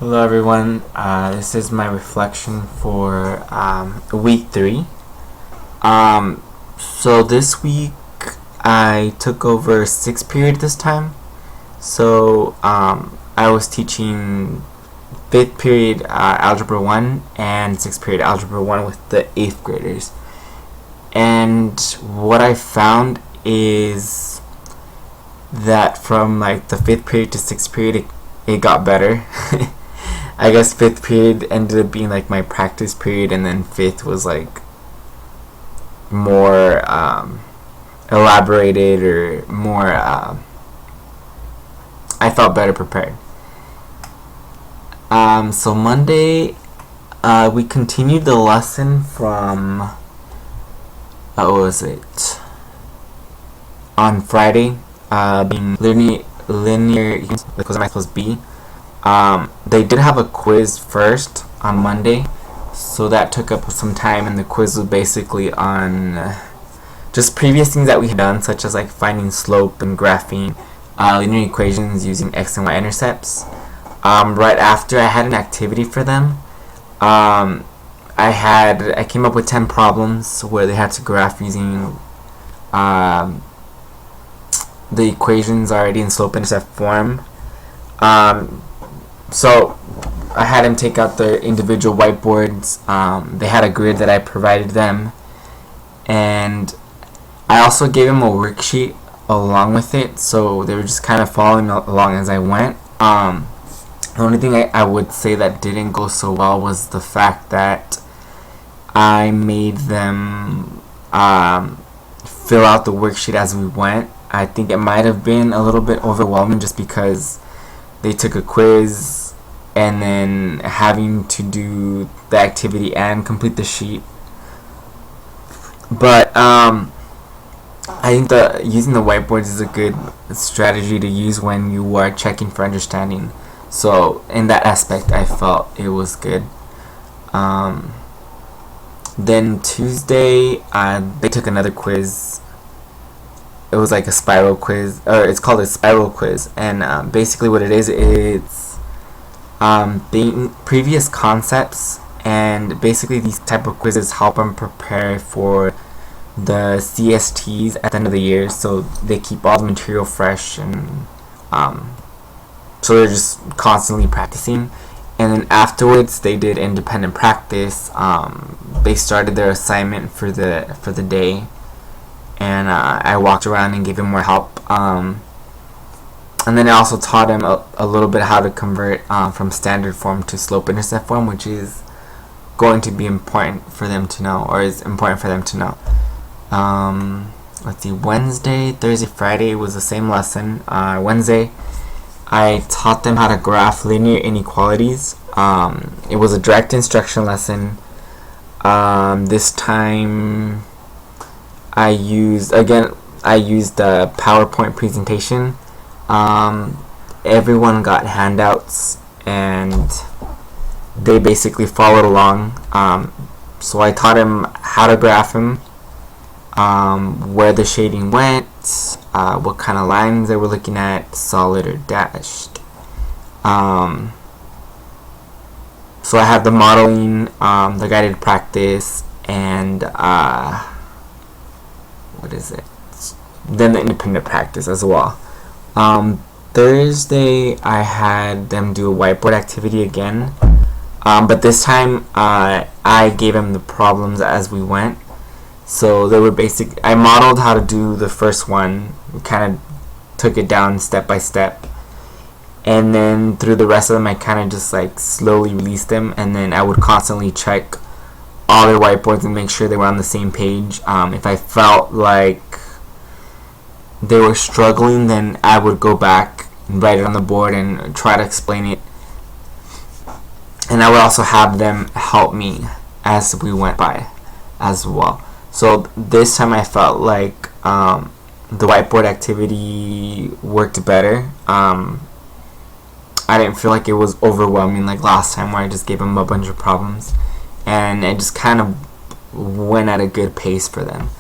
Hello everyone, this is my reflection for week 3. So this week I took over 6th period this time. So I was teaching 5th period Algebra 1 and 6th period Algebra 1 with the 8th graders. And what I found is that from like the 5th period to 6th period it got better. I guess 5th period ended up being like my practice period, and then 5th was like more elaborated or more I felt better prepared. So Monday we continued the lesson from what was it on Friday, being linear like was am I supposed to be. They did have a quiz first on Monday, so that took up some time, and the quiz was basically on just previous things that we had done, such as like finding slope and graphing linear equations using x and y intercepts. Right after, I had an activity for them. I came up with 10 problems where they had to graph using the equations already in slope intercept form. So I had them take out their individual whiteboards. They had a grid that I provided them, and I also gave them a worksheet along with it, so they were just kind of following along as I went. The only thing I would say that didn't go so well was the fact that I made them fill out the worksheet as we went. I think it might have been a little bit overwhelming just because they took a quiz and then having to do the activity and complete the sheet. But I think that using the whiteboards is a good strategy to use when you are checking for understanding. So in that aspect, I felt it was good. Then Tuesday, they took another quiz. It was like a spiral quiz, or it's called a spiral quiz, and basically what it is, it's previous concepts, and basically these type of quizzes help them prepare for the CSTs at the end of the year, so they keep all the material fresh, and so they're just constantly practicing. And then afterwards, they did independent practice. They started their assignment for the day, and I walked around and gave him more help. And then I also taught him a little bit how to convert from standard form to slope intercept form, which is going to be important for them to know, or is important for them to know. Let's see, Wednesday, Thursday, Friday was the same lesson. Wednesday, I taught them how to graph linear inequalities. It was a direct instruction lesson. This time I used the PowerPoint presentation. Everyone got handouts and they basically followed along. So I taught him how to graph them, where the shading went, what kind of lines they were looking at, solid or dashed. So I have the modeling, the guided practice, and then the independent practice as well. Thursday I had them do a whiteboard activity again, but this time I gave them the problems as we went. So they were I modeled how to do the first one, kind of took it down step by step, and then through the rest of them I kind of just like slowly released them, and then I would constantly check all their whiteboards and make sure they were on the same page. If I felt like they were struggling, then I would go back and write it on the board and try to explain it, and I would also have them help me as we went by as well. So this time I felt like the whiteboard activity worked better. I didn't feel like it was overwhelming like last time where I just gave them a bunch of problems, and it just kind of went at a good pace for them.